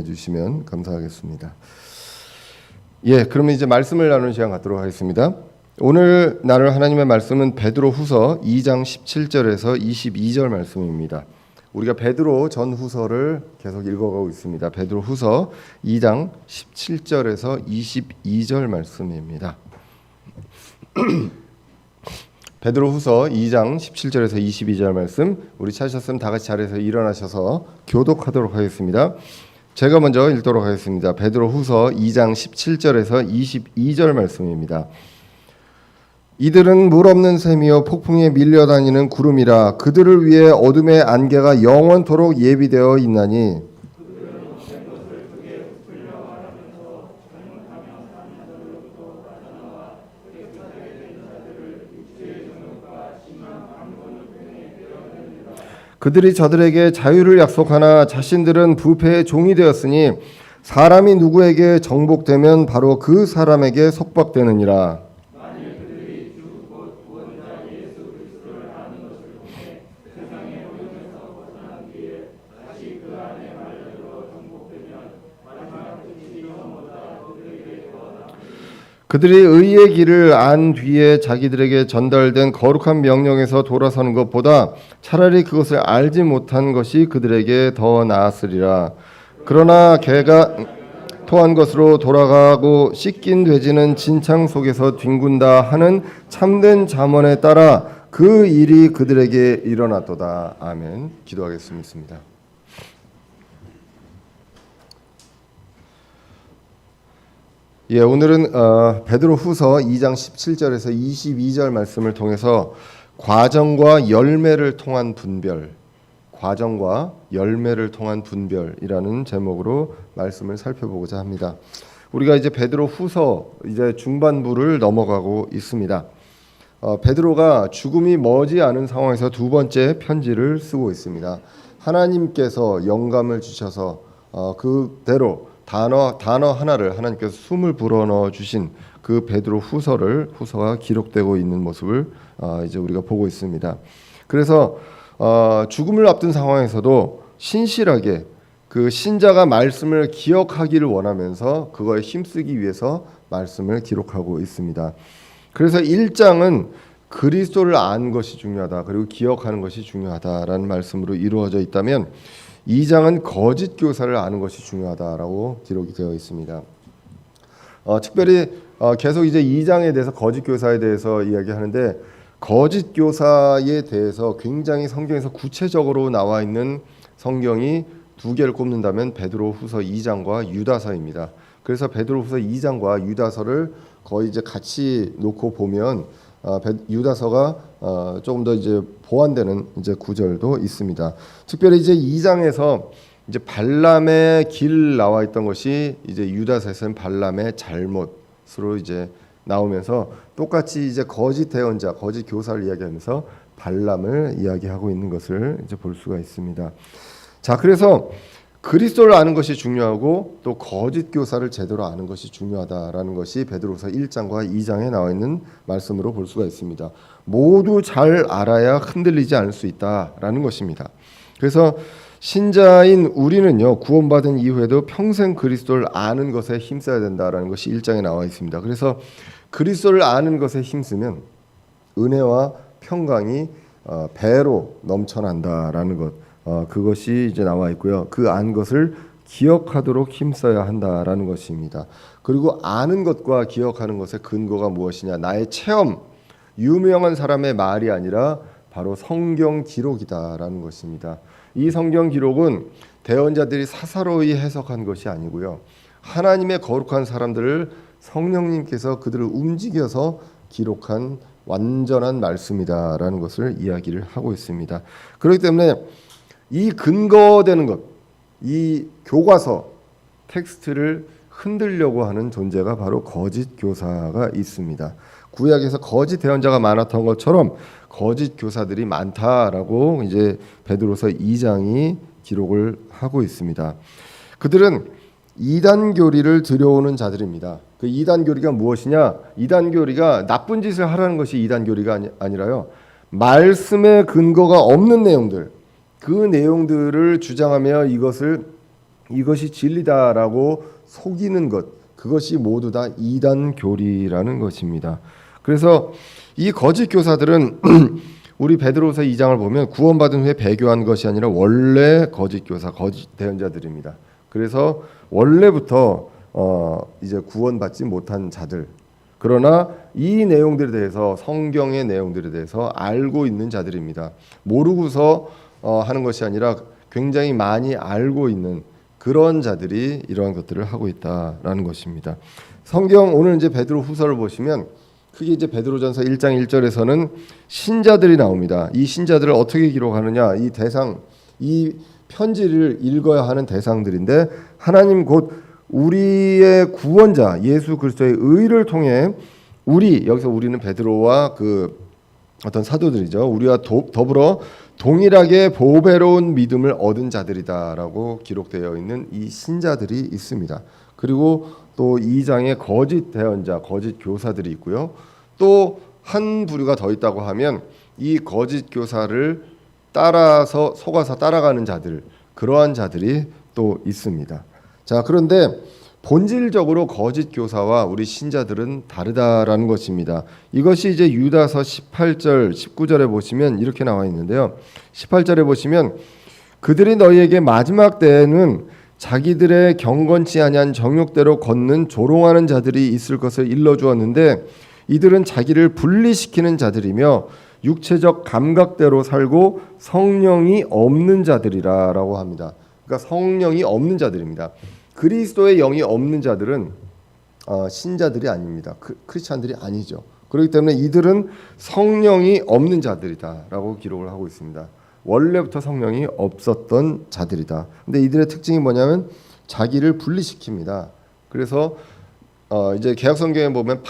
말씀해 주시면 감사하겠습니다. 예, 그러면 이제 말씀을 나누는 시간 갖도록 하겠습니다. 오늘 나눌 하나님의 말씀은 베드로후서 2장 17절에서 22절 말씀입니다. 우리가 베드로 전후서를 계속 읽어가고 있습니다. 베드로후서 2장 17절에서 22절 말씀입니다. 베드로후서 2장 17절에서 22절 말씀, 우리 찾으셨으면 다 같이 자리에서 일어나셔서 교독하도록 하겠습니다. 제가 먼저 읽도록 하겠습니다. 베드로후서 2장 17절에서 22절 말씀입니다. 이들은 물 없는 샘이요 폭풍에 밀려다니는 구름이라. 그들을 위해 어둠의 안개가 영원토록 예비되어 있나니 그들이 저들에게 자유를 약속하나 자신들은 부패의 종이 되었으니 사람이 누구에게 정복되면 바로 그 사람에게 속박되느니라. 그들이 의의 길을 안 뒤에 자기들에게 전달된 거룩한 명령에서 돌아서는 것보다 차라리 그것을 알지 못한 것이 그들에게 더 나았으리라. 그러나 개가 토한 것으로 돌아가고 씻긴 돼지는 진창 속에서 뒹군다 하는 참된 잠언에 따라 그 일이 그들에게 일어났도다. 아멘. 기도하겠습니다. 예, 오늘은 베드로후서 2장 17절에서 22절 말씀을 통해서 과정과 열매를 통한 분별이라는 제목으로 말씀을 살펴보고자 합니다. 우리가 이제 베드로후서 이제 중반부를 넘어가고 있습니다. 베드로가 죽음이 머지 않은 상황에서 두 번째 편지를 쓰고 있습니다. 하나님께서 영감을 주셔서 그대로 단어 하나를 하나님께서 숨을 불어넣어 주신 그 베드로 후서가 기록되고 있는 모습을 이제 우리가 보고 있습니다. 그래서 죽음을 앞둔 상황에서도 신실하게 그 신자가 말씀을 기억하기를 원하면서 그거에 힘쓰기 위해서 말씀을 기록하고 있습니다. 그래서 1장은 그리스도를 아는 것이 중요하다, 그리고 기억하는 것이 중요하다라는 말씀으로 이루어져 있다면 2장은 거짓 교사를 아는 것이 중요하다라고 기록이 되어 있습니다. 특별히 계속 이제 2장에 대해서 거짓 교사에 대해서 이야기하는데, 거짓 교사에 대해서 굉장히 성경에서 구체적으로 나와 있는 성경이 두 개를 꼽는다면 베드로후서 2장과 유다서입니다. 그래서 베드로후서 2장과 유다서를 거의 이제 같이 놓고 보면 유다서가 조금 더 이제 보완되는 이제 구절도 있습니다. 특별히 이제 2장에서 이제 발람의 길 나와 있던 것이 이제 유다서에서는 발람의 잘못으로 이제 나오면서 똑같이 이제 거짓 대언자, 거짓 교사를 이야기하면서 발람을 이야기하고 있는 것을 이제 볼 수가 있습니다. 자, 그래서 그리스도를 아는 것이 중요하고 또 거짓 교사를 제대로 아는 것이 중요하다라는 것이 베드로서 1장과 2장에 나와 있는 말씀으로 볼 수가 있습니다. 모두 잘 알아야 흔들리지 않을 수 있다라는 것입니다. 그래서 신자인 우리는요, 구원받은 이후에도 평생 그리스도를 아는 것에 힘써야 된다라는 것이 1장에 나와 있습니다. 그래서 그리스도를 아는 것에 힘쓰면 은혜와 평강이 배로 넘쳐난다라는 것, 그것이 이제 나와 있고요. 그 안 것을 기억하도록 힘써야 한다라는 것입니다. 그리고 아는 것과 기억하는 것의 근거가 무엇이냐? 나의 체험, 유명한 사람의 말이 아니라 바로 성경 기록이다라는 것입니다. 이 성경 기록은 대언자들이 사사로이 해석한 것이 아니고요, 하나님의 거룩한 사람들을 성령님께서 그들을 움직여서 기록한 완전한 말씀이다라는 것을 이야기를 하고 있습니다. 그렇기 때문에 이 근거되는 것, 이 교과서 텍스트를 흔들려고 하는 존재가 바로 거짓 교사가 있습니다. 구약에서 거짓 대언자가 많았던 것처럼 거짓 교사들이 많다라고 이제 베드로서 2장이 기록을 하고 있습니다. 그들은 이단 교리를 들여오는 자들입니다. 그 이단 교리가 무엇이냐? 이단 교리가 나쁜 짓을 하라는 것이 이단 교리가 아니라요, 말씀에 근거가 없는 내용들, 그 내용들을 주장하며 이것을 이것이 진리다라고 속이는 것, 그것이 모두 다 이단 교리라는 것입니다. 그래서 이 거짓 교사들은 우리 베드로서 2장을 보면 구원받은 후에 배교한 것이 아니라 원래 거짓 교사, 거짓 대언자들입니다. 그래서 원래부터 이제 구원받지 못한 자들, 그러나 이 내용들에 대해서, 성경의 내용들에 대해서 알고 있는 자들입니다. 모르고서 하는 것이 아니라 굉장히 많이 알고 있는 그런 자들이 이러한 것들을 하고 있다라는 것입니다. 성경 오늘 이제 베드로 후서를 보시면 크게 이제 베드로전서 1장 1절에서는 신자들이 나옵니다. 이 신자들을 어떻게 기록하느냐? 이 대상, 이 편지를 읽어야 하는 대상들인데, 하나님 곧 우리의 구원자 예수 그리스도의 의를 통해 여기서 우리는 베드로와 그 어떤 사도들이죠. 우리와 더불어 동일하게 보배로운 믿음을 얻은 자들이다라고 기록되어 있는 이 신자들이 있습니다. 그리고 또 2장에 거짓 대언자, 거짓 교사들이 있고요. 또 한 부류가 더 있다고 하면 이 거짓 교사를 따라서 속아서 따라가는 자들, 그러한 자들이 또 있습니다. 자, 그런데 본질적으로 거짓 교사와 우리 신자들은 다르다라는 것입니다. 이것이 이제 유다서 18절, 19절에 보시면 이렇게 나와 있는데요. 18절에 보시면 그들이 너희에게 마지막 때에는 자기들의 경건치 아니한 정욕대로 걷는 조롱하는 자들이 있을 것을 일러주었는데 이들은 자기를 분리시키는 자들이며 육체적 감각대로 살고 성령이 없는 자들이라라고 합니다. 그러니까 성령이 없는 자들입니다. 그리스도의 영이 없는 자들은 신자들이 아닙니다. 크리스찬들이 아니죠. 그렇기 때문에 이들은 성령이 없는 자들이다라고 기록을 하고 있습니다. 원래부터 성령이 없었던 자들이다. 근데 이들의 특징이 뭐냐면 자기를 분리시킵니다. 그래서 이제 개역 성경에 보면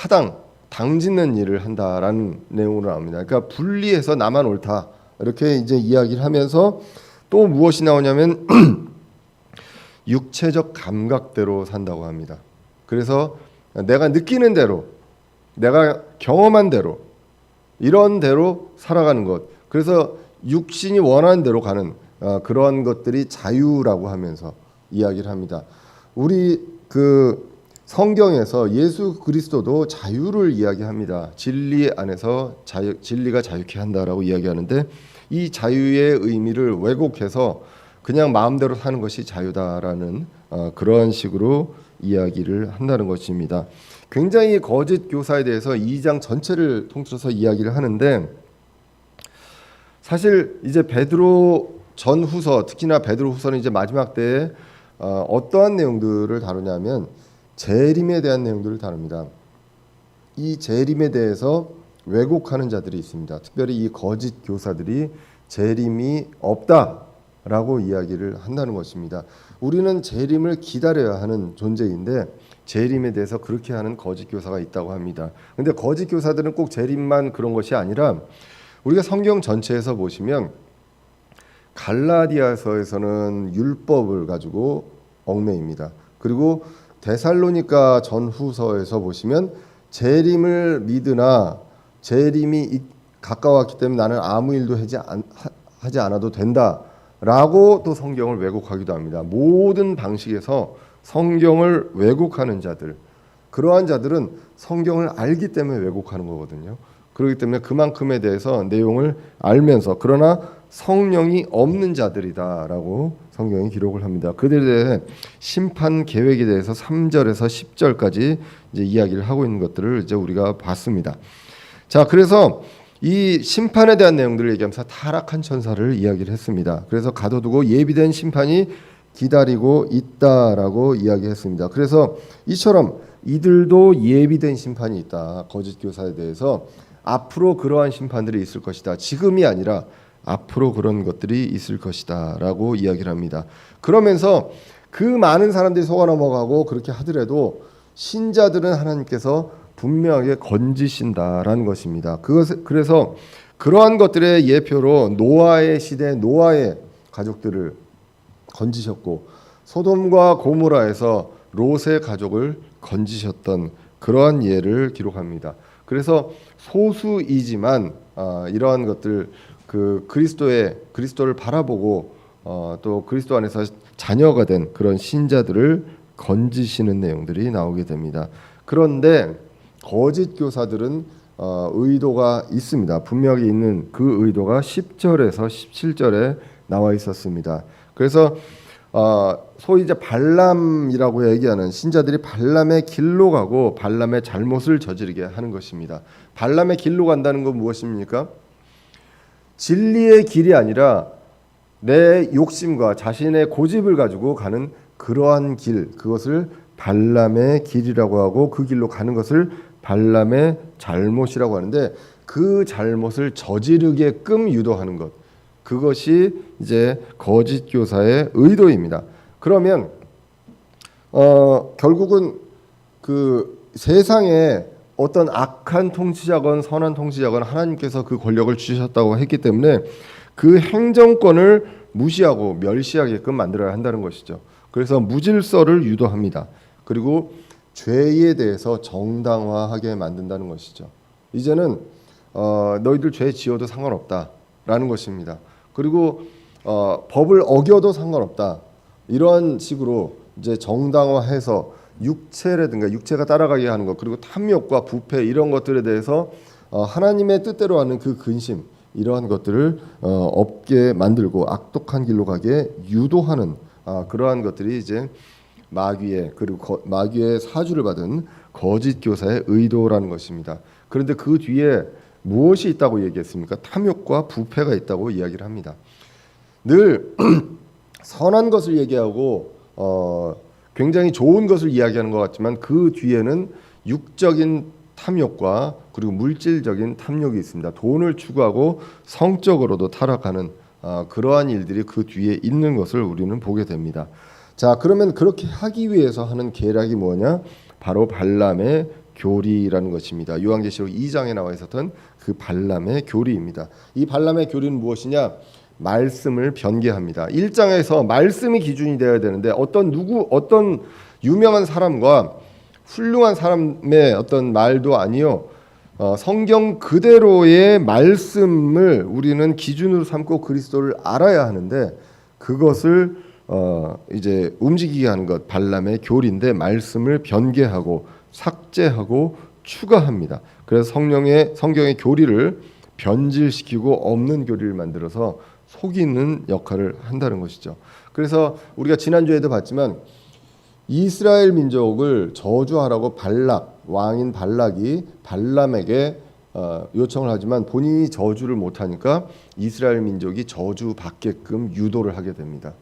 당 짓는 일을 한다라는 내용으로 나옵니다. 그러니까 분리해서 나만 옳다 이렇게 이제 이야기를 하면서 또 무엇이 나오냐면 육체적 감각대로 산다고 합니다. 그래서 내가 느끼는 대로, 내가 경험한 대로, 이런 대로 살아가는 것. 그래서 육신이 원하는 대로 가는 그러한 것들이 자유라고 하면서 이야기를 합니다. 우리 그 성경에서 예수 그리스도도 자유를 이야기합니다. 진리 안에서 진리가 자유케 한다라고 이야기하는데 이 자유의 의미를 왜곡해서 그냥 마음대로 사는 것이 자유다라는 그런 식으로 이야기를 한다는 것입니다. 굉장히 거짓 교사에 대해서 2장 전체를 통틀어서 이야기를 하는데 사실 이제 베드로 전후서, 특히나 베드로 후서는 이제 마지막 때에 어떠한 내용들을 다루냐면 재림에 대한 내용들을 다룹니다. 이 재림에 대해서 왜곡하는 자들이 있습니다. 특별히 이 거짓 교사들이 재림이 없다라고 이야기를 한다는 것입니다. 우리는 재림을 기다려야 하는 존재인데 재림에 대해서 그렇게 하는 거짓 교사가 있다고 합니다. 그런데 거짓 교사들은 꼭 재림만 그런 것이 아니라 우리가 성경 전체에서 보시면 갈라디아서에서는 율법을 가지고 얽매입니다. 그리고 데살로니가 전후서에서 보시면 재림을 믿으나 재림이 가까웠기 때문에 나는 아무 일도 하지 않아도 된다라고 또 성경을 왜곡하기도 합니다. 모든 방식에서 성경을 왜곡하는 자들, 그러한 자들은 성경을 알기 때문에 왜곡하는 거거든요. 그렇기 때문에 그만큼에 대해서 내용을 알면서 그러나 성령이 없는 자들이다라고 성경이 기록을 합니다. 그들에 대해 심판 계획에 대해서 3절에서 10절까지 이제 이야기를 하고 있는 것들을 이제 우리가 봤습니다. 자, 그래서 이 심판에 대한 내용들을 얘기하면서 타락한 천사를 이야기를 했습니다. 그래서 가둬두고 예비된 심판이 기다리고 있다라고 이야기했습니다. 그래서 이처럼 이들도 예비된 심판이 있다. 거짓 교사에 대해서 앞으로 그러한 심판들이 있을 것이다. 지금이 아니라 앞으로 그런 것들이 있을 것이다 라고 이야기를 합니다. 그러면서 그 많은 사람들이 속아 넘어가고 그렇게 하더라도 신자들은 하나님께서 분명하게 건지신다라는 것입니다. 그래서 그러한 것들의 예표로 노아의 시대 노아의 가족들을 건지셨고 소돔과 고모라에서 롯의 가족을 건지셨던 그러한 예를 기록합니다. 그래서 소수이지만 이러한 것들 그 그리스도를 바라보고 또 그리스도 안에서 자녀가 된 그런 신자들을 건지시는 내용들이 나오게 됩니다. 그런데 거짓 교사들은 의도가 있습니다. 분명히 있는 그 의도가 10절에서 17절에 나와 있었습니다. 그래서 소위 이제 발람이라고 얘기하는 신자들이 발람의 길로 가고 발람의 잘못을 저지르게 하는 것입니다. 발람의 길로 간다는 건 무엇입니까? 진리의 길이 아니라 내 욕심과 자신의 고집을 가지고 가는 그러한 길, 그것을 발람의 길이라고 하고 그 길로 가는 것을 발람의 잘못이라고 하는데 그 잘못을 저지르게끔 유도하는 것, 그것이 이제 거짓 교사의 의도입니다. 그러면 결국은 그 세상에 어떤 악한 통치자건 선한 통치자건 하나님께서 그 권력을 주셨다고 했기 때문에 그 행정권을 무시하고 멸시하게끔 만들어야 한다는 것이죠. 그래서 무질서를 유도합니다. 그리고 죄에 대해서 정당화하게 만든다는 것이죠. 이제는 너희들 죄 지어도 상관없다라는 것입니다. 그리고 법을 어겨도 상관없다. 이런 식으로 이제 정당화해서 육체라든가 육체가 따라가게 하는 것, 그리고 탐욕과 부패 이런 것들에 대해서 하나님의 뜻대로 하는 그 근심, 이러한 것들을 없게 만들고 악독한 길로 가게 유도하는 그러한 것들이 이제 마귀의, 그리고 마귀의 사주를 받은 거짓 교사의 의도라는 것입니다. 그런데 그 뒤에 무엇이 있다고 얘기했습니까? 탐욕과 부패가 있다고 이야기를 합니다. 늘 선한 것을 얘기하고 굉장히 좋은 것을 이야기하는 것 같지만 그 뒤에는 육적인 탐욕과 그리고 물질적인 탐욕이 있습니다. 돈을 추구하고 성적으로도 타락하는 그러한 일들이 그 뒤에 있는 것을 우리는 보게 됩니다. 자, 그러면 그렇게 하기 위해서 하는 계략이 뭐냐? 바로 발람의 교리라는 것입니다. 요한계시록 2장에 나와 있었던 그 발람의 교리입니다. 이 발람의 교리는 무엇이냐? 말씀을 변개합니다. 1장에서 말씀이 기준이 되어야 되는데 어떤 유명한 사람과 훌륭한 사람의 어떤 말도 아니요, 성경 그대로의 말씀을 우리는 기준으로 삼고 그리스도를 알아야 하는데 그것을 이제 움직이게 하는 것, 발람의 교리인데 말씀을 변개하고 삭제하고 추가합니다. 그래서 성경의 교리를 변질시키고 없는 교리를 만들어서 속이는 역할을 한다는 것이죠. 그래서 우리가 지난주에도 봤지만 이스라엘 민족을 저주하라고 왕인 발락이 발람에게 요청을 하지만 본인이 저주를 못하니까 이스라엘 민족이 저주받게끔 유도를 하게 됩니다.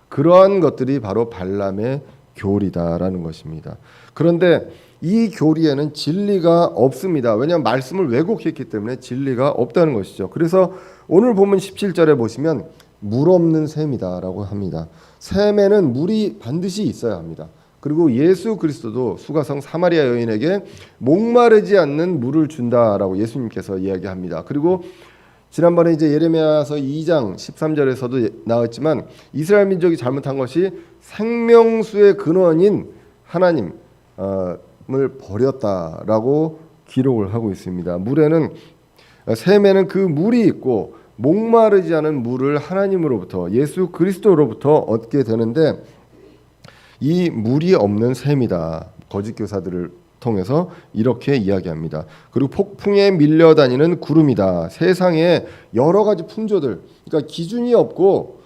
그러한 것들이 바로 발람의 교리다라는 것입니다. 그런데 이 교리에는 진리가 없습니다. 왜냐하면 말씀을 왜곡했기 때문에 진리가 없다는 것이죠. 그래서 오늘 본문 17절에 보시면 물 없는 샘이다라고 합니다. 샘에는 물이 반드시 있어야 합니다. 그리고 예수 그리스도도 수가성 사마리아 여인에게 목마르지 않는 물을 준다라고 예수님께서 이야기합니다. 그리고 지난번에 이제 예레미야서 2장 13절에서도 나왔지만 이스라엘 민족이 잘못한 것이 생명수의 근원인 하나님을 버렸다라고 기록을 하고 있습니다. 샘에는 그 물이 있고 목마르지 않은 물을 하나님으로부터 예수 그리스도로부터 얻게 되는데 이 물이 없는 샘이다. 거짓 교사들을 통해서 이렇게 이야기합니다. 그리고 폭풍에 밀려다니는 구름이다. 세상에 여러 가지 풍조들, 그러니까 기준이 없고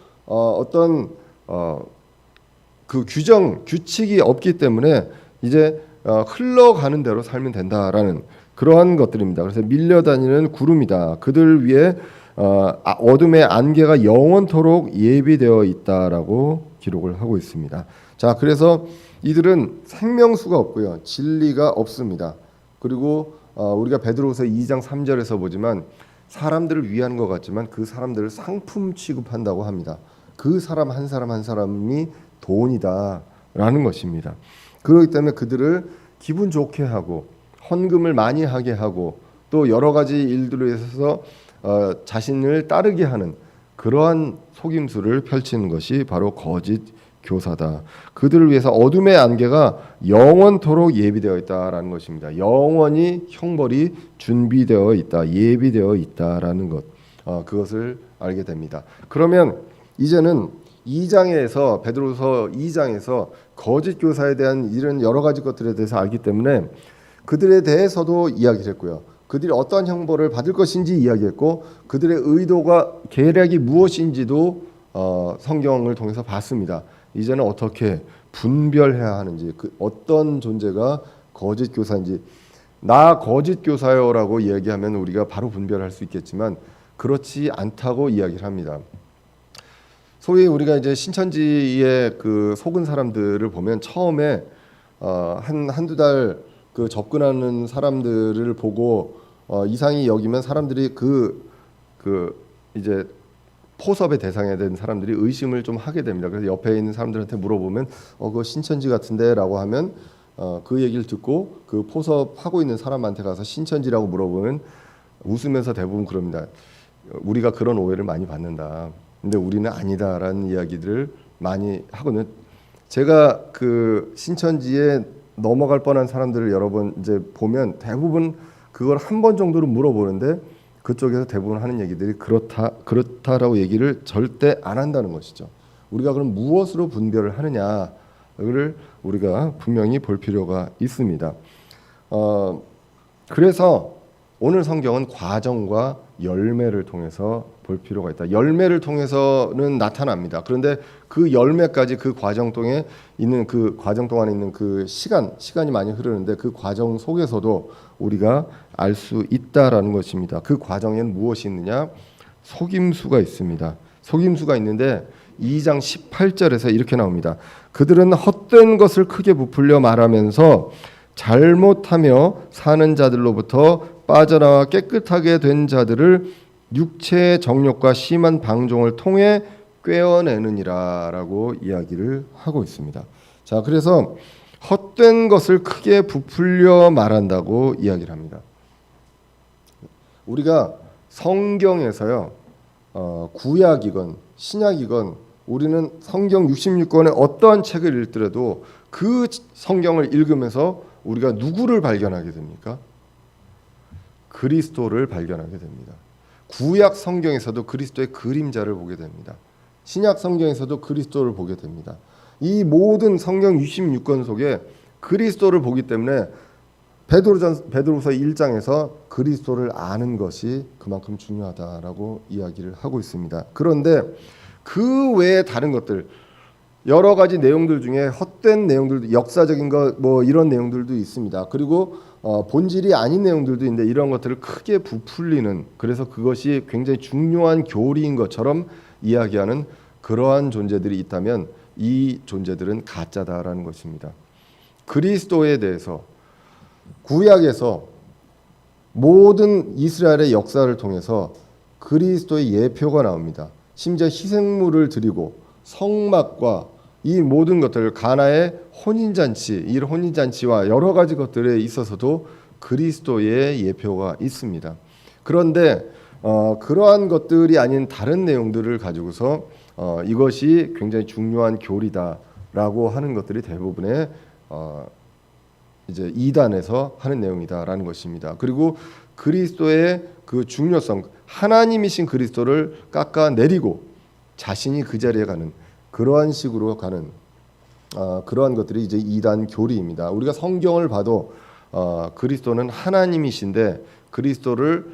그 규칙이 없기 때문에 이제 흘러가는 대로 살면 된다라는 그러한 것들입니다. 그래서 밀려다니는 구름이다. 그들 위에 어둠의 안개가 영원토록 예비되어 있다라고 기록을 하고 있습니다. 자, 그래서 이들은 생명수가 없고요, 진리가 없습니다. 그리고 우리가 베드로후서 2장 3절에서 보지만 사람들을 위한 것 같지만 그 사람들을 상품 취급한다고 합니다. 그 사람 한 사람이 돈이다라는 것입니다. 그렇기 때문에 그들을 기분 좋게 하고 헌금을 많이 하게 하고 또 여러 가지 일들로 해서 자신을 따르게 하는 그러한 속임수를 펼치는 것이 바로 거짓 교사다. 그들을 위해서 어둠의 안개가 영원토록 예비되어 있다라는 것입니다. 영원히 형벌이 준비되어 있다, 예비되어 있다라는 것, 그것을 알게 됩니다. 그러면 이제는 2장에서 베드로서 2장에서 거짓 교사에 대한 이런 여러 가지 것들에 대해서 알기 때문에 그들에 대해서도 이야기를 했고요. 그들이 어떠한 형벌을 받을 것인지 이야기했고 그들의 의도가 계략이 무엇인지도 성경을 통해서 봤습니다. 이제는 어떻게 분별해야 하는지, 그 어떤 존재가 거짓 교사인지. 나 거짓 교사요라고 이야기하면 우리가 바로 분별할 수 있겠지만 그렇지 않다고 이야기를 합니다. 소위 우리가 이제 신천지에 그 속은 사람들을 보면 처음에 한두 달 그 접근하는 사람들을 보고 이상히 여기면 사람들이 그 이제 포섭의 대상이 된 사람들이 의심을 좀 하게 됩니다. 그래서 옆에 있는 사람들한테 물어보면 그거 신천지 같은데라고 하면 그 얘기를 듣고 그 포섭하고 있는 사람한테 가서 신천지라고 물어보면 웃으면서 대부분 그럽니다. 우리가 그런 오해를 많이 받는다. 근데 우리는 아니다라는 이야기들을 많이 하거든요. 제가 그 신천지에 넘어갈 뻔한 사람들을 여러 번 이제 보면 대부분 그걸 한 번 정도는 물어보는데 그쪽에서 대부분 하는 얘기들이 그렇다라고 얘기를 절대 안 한다는 것이죠. 우리가 그럼 무엇으로 분별을 하느냐를 우리가 분명히 볼 필요가 있습니다. 그래서 오늘 성경은 과정과 열매를 통해서 볼 필요가 있다. 열매를 통해서는 나타납니다. 그런데 그 열매까지 그 과정 동에 있는 그 과정 동안에 있는 그 시간이 많이 흐르는데 그 과정 속에서도 우리가 알 수 있다라는 것입니다. 그 과정에는 무엇이 있느냐? 속임수가 있습니다. 속임수가 있는데 2장 18절에서 이렇게 나옵니다. 그들은 헛된 것을 크게 부풀려 말하면서 잘못하며 사는 자들로부터 빠져나와 깨끗하게 된 자들을 육체의 정욕과 심한 방종을 통해 꿰어내느니라라고 이야기를 하고 있습니다. 자, 그래서 헛된 것을 크게 부풀려 말한다고 이야기를 합니다. 우리가 성경에서요, 구약이건 신약이건 우리는 성경 66권의 어떠한 책을 읽더라도 그 성경을 읽으면서 우리가 누구를 발견하게 됩니까? 그리스도를 발견하게 됩니다. 구약 성경에서도 그리스도의 그림자를 보게 됩니다. 신약 성경에서도 그리스도를 보게 됩니다. 이 모든 성경 66권 속에 그리스도를 보기 때문에 베드로서 1장에서 그리스도를 아는 것이 그만큼 중요하다라고 이야기를 하고 있습니다. 그런데 그 외에 다른 것들 여러 가지 내용들 중에 헛된 내용들도 역사적인 것 뭐 이런 내용들도 있습니다. 그리고 본질이 아닌 내용들도 있는데 이런 것들을 크게 부풀리는, 그래서 그것이 굉장히 중요한 교리인 것처럼 이야기하는 그러한 존재들이 있다면 이 존재들은 가짜다라는 것입니다. 그리스도에 대해서 구약에서 모든 이스라엘의 역사를 통해서 그리스도의 예표가 나옵니다. 심지어 희생물을 드리고 성막과 이 모든 것들, 가나의 혼인잔치, 이 혼인잔치와 여러 가지 것들에 있어서도 그리스도의 예표가 있습니다. 그런데 그러한 것들이 아닌 다른 내용들을 가지고서 이것이 굉장히 중요한 교리다라고 하는 것들이 대부분의 이제 이단에서 하는 내용이다라는 것입니다. 그리고 그리스도의 그 중요성, 하나님이신 그리스도를 깎아내리고 자신이 그 자리에 가는 그러한 식으로 가는 그러한 것들이 이제 이단 교리입니다. 우리가 성경을 봐도 그리스도는 하나님이신데 그리스도를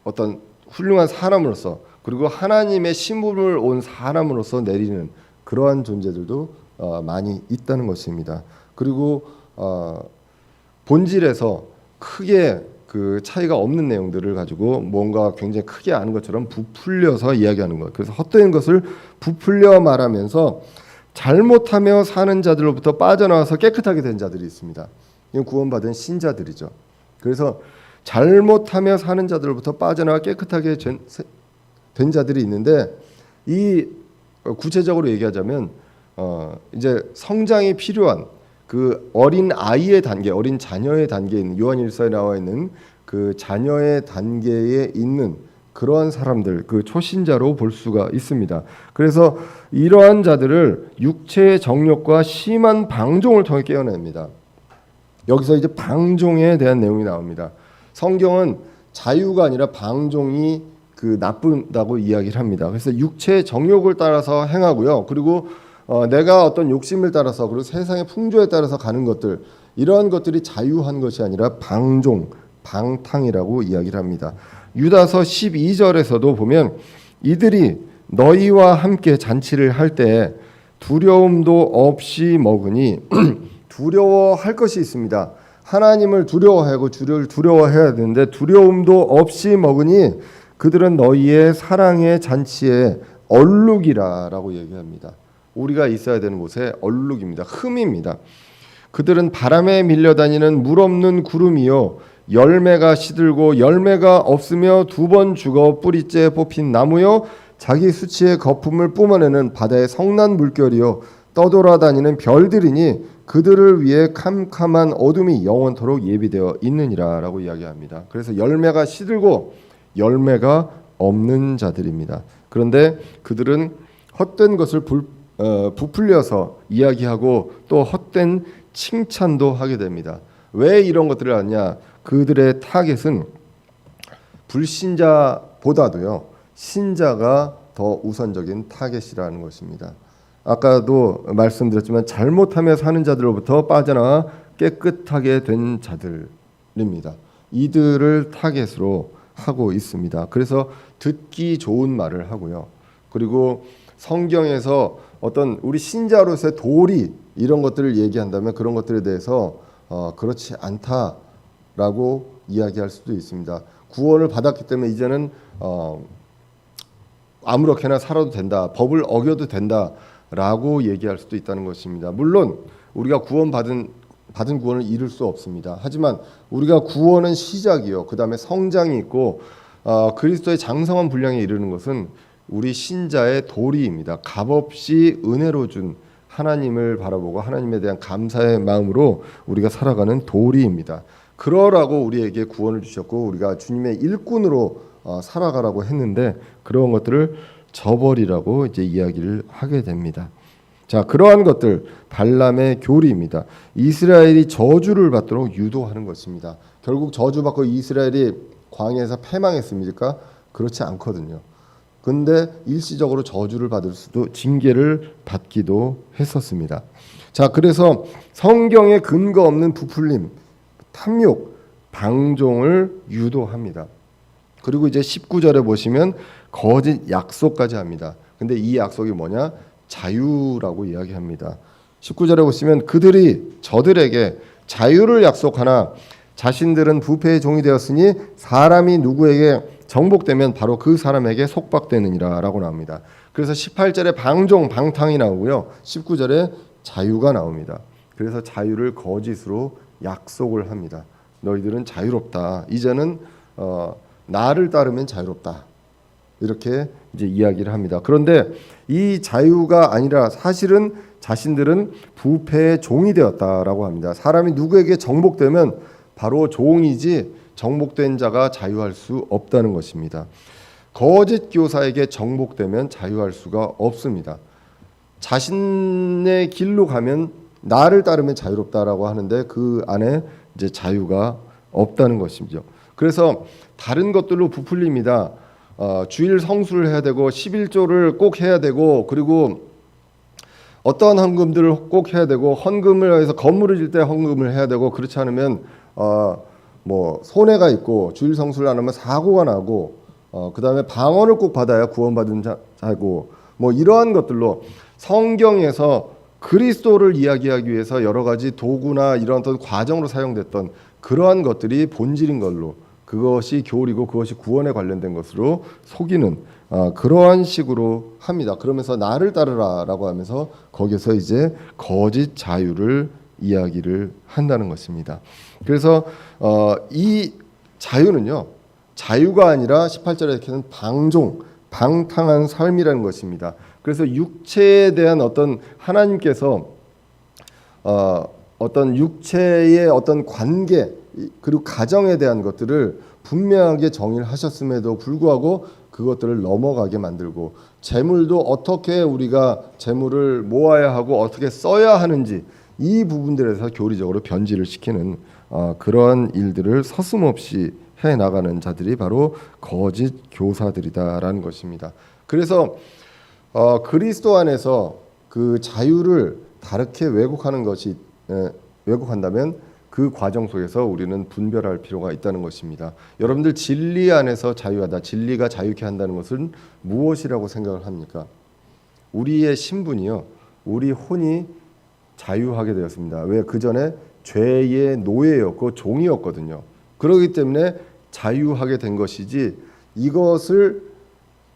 어떤 훌륭한 사람으로서 그리고 하나님의 신분을 온 사람으로서 내리는 그러한 존재들도 많이 있다는 것입니다. 그리고 본질에서 크게 그 차이가 없는 내용들을 가지고 뭔가 굉장히 크게 아는 것처럼 부풀려서 이야기하는 것. 그래서 헛된 것을 부풀려 말하면서 잘못하며 사는 자들로부터 빠져나와서 깨끗하게 된 자들이 있습니다. 이건 구원받은 신자들이죠. 그래서 잘못하며 사는 자들로부터 빠져나와 깨끗하게 된 자들이 있는데 이 구체적으로 얘기하자면 이제 성장이 필요한 그 어린 아이의 단계, 어린 자녀의 단계에 있는 요한일서에 나와 있는 그 자녀의 단계에 있는 그러한 사람들, 그 초신자로 볼 수가 있습니다. 그래서 이러한 자들을 육체의 정욕과 심한 방종을 통해 깨어냅니다. 여기서 이제 방종에 대한 내용이 나옵니다. 성경은 자유가 아니라 방종이 그 나쁘다고 이야기를 합니다. 그래서 육체의 정욕을 따라서 행하고요. 그리고 내가 어떤 욕심을 따라서 그리고 세상의 풍조에 따라서 가는 것들 이러한 것들이 자유한 것이 아니라 방종, 방탕이라고 이야기를 합니다. 유다서 12절에서도 보면 이들이 너희와 함께 잔치를 할 때 두려움도 없이 먹으니 두려워할 것이 있습니다. 하나님을 두려워하고 주를 두려워해야 되는데 두려움도 없이 먹으니 그들은 너희의 사랑의 잔치에 얼룩이라라고 얘기합니다. 우리가 있어야 되는 곳에 얼룩입니다. 흠입니다. 그들은 바람에 밀려다니는 물 없는 구름이요 열매가 시들고 열매가 없으며 두 번 죽어 뿌리째 뽑힌 나무요 자기 수치의 거품을 뿜어내는 바다의 성난 물결이요 떠돌아다니는 별들이니 그들을 위해 캄캄한 어둠이 영원토록 예비되어 있느니라라고 이야기합니다. 그래서 열매가 시들고 열매가 없는 자들입니다. 그런데 그들은 헛된 것을 부풀려서 이야기하고 또 헛된 칭찬도 하게 됩니다. 왜 이런 것들을 하냐? 그들의 타겟은 불신자보다도요 신자가 더 우선적인 타겟이라는 것입니다. 아까도 말씀드렸지만 잘못하며 사는 자들로부터 빠져나와 깨끗하게 된 자들입니다. 이들을 타겟으로 하고 있습니다. 그래서 듣기 좋은 말을 하고요. 그리고 성경에서 어떤 우리 신자로서의 도리 이런 것들을 얘기한다면 그런 것들에 대해서 그렇지 않다라고 이야기할 수도 있습니다. 구원을 받았기 때문에 이제는 아무렇게나 살아도 된다, 법을 어겨도 된다라고 얘기할 수도 있다는 것입니다. 물론 우리가 받은 구원을 이룰 수 없습니다. 하지만 우리가 구원은 시작이요, 그 다음에 성장이 있고 그리스도의 장성한 분량에 이르는 것은 우리 신자의 도리입니다. 값없이 은혜로 준 하나님을 바라보고 하나님에 대한 감사의 마음으로 우리가 살아가는 도리입니다. 그러라고 우리에게 구원을 주셨고 우리가 주님의 일꾼으로 살아가라고 했는데 그런 것들을 저버리라고 이제 이야기를 하게 됩니다. 자, 그러한 것들 발람의 교리입니다. 이스라엘이 저주를 받도록 유도하는 것입니다. 결국 저주받고 이스라엘이 광야에서 패망했습니까? 그렇지 않거든요. 근데 일시적으로 저주를 받을 수도 징계를 받기도 했었습니다. 자, 그래서 성경에 근거 없는 부풀림, 탐욕, 방종을 유도합니다. 그리고 이제 19절에 보시면 거짓 약속까지 합니다. 근데 이 약속이 뭐냐? 자유라고 이야기합니다. 19절에 보시면 그들이 저들에게 자유를 약속하나 자신들은 부패의 종이 되었으니 사람이 누구에게 정복되면 바로 그 사람에게 속박되느니라 라고 나옵니다. 그래서 18절에 방종, 방탕이 나오고요. 19절에 자유가 나옵니다. 그래서 자유를 거짓으로 약속을 합니다. 너희들은 자유롭다. 이제는 나를 따르면 자유롭다. 이렇게 이제 이야기를 합니다. 그런데 이 자유가 아니라 사실은 자신들은 부패의 종이 되었다라고 합니다. 사람이 누구에게 정복되면 바로 종이지 정복된 자가 자유할 수 없다는 것입니다. 거짓 교사에게 정복되면 자유할 수가 없습니다. 자신의 길로 가면 나를 따르면 자유롭다라고 하는데 그 안에 이제 자유가 없다는 것이죠. 그래서 다른 것들로 부풀립니다. 주일 성수를 해야 되고 11조를 꼭 해야 되고 그리고 어떠한 헌금들을 꼭 해야 되고 헌금을 해서 건물을 질 때 헌금을 해야 되고 그렇지 않으면 뭐 손해가 있고 주일 성수를 안 하면 사고가 나고 그 다음에 방언을 꼭 받아야 구원받은 자고 뭐 이러한 것들로 성경에서 그리스도를 이야기하기 위해서 여러 가지 도구나 이런 어떤 과정으로 사용됐던 그러한 것들이 본질인 걸로 그것이 교리고 그것이 구원에 관련된 것으로 속이는 그러한 식으로 합니다. 그러면서 나를 따르라라고 하면서 거기서 이제 거짓 자유를 이야기를 한다는 것입니다. 그래서 이 자유는요, 자유가 아니라 18절에 이렇게는 방종, 방탕한 삶이라는 것입니다. 그래서 육체에 대한 어떤 하나님께서 어떤 육체의 어떤 관계 그리고 가정에 대한 것들을 분명하게 정의를 하셨음에도 불구하고 그것들을 넘어가게 만들고 재물도 어떻게 우리가 재물을 모아야 하고 어떻게 써야 하는지 이 부분들에서 교리적으로 변질을 시키는 그러한 일들을 서슴없이 해 나가는 자들이 바로 거짓 교사들이다라는 것입니다. 그래서 그리스도 안에서 그 자유를 다르게 왜곡한다면 그 과정 속에서 우리는 분별할 필요가 있다는 것입니다. 여러분들 진리 안에서 자유하다, 진리가 자유케 한다는 것은 무엇이라고 생각을 합니까? 우리의 신분이요, 우리 혼이 자유하게 되었습니다. 왜? 그 전에 죄의 노예였고 종이었거든요. 그렇기 때문에 자유하게 된 것이지, 이것을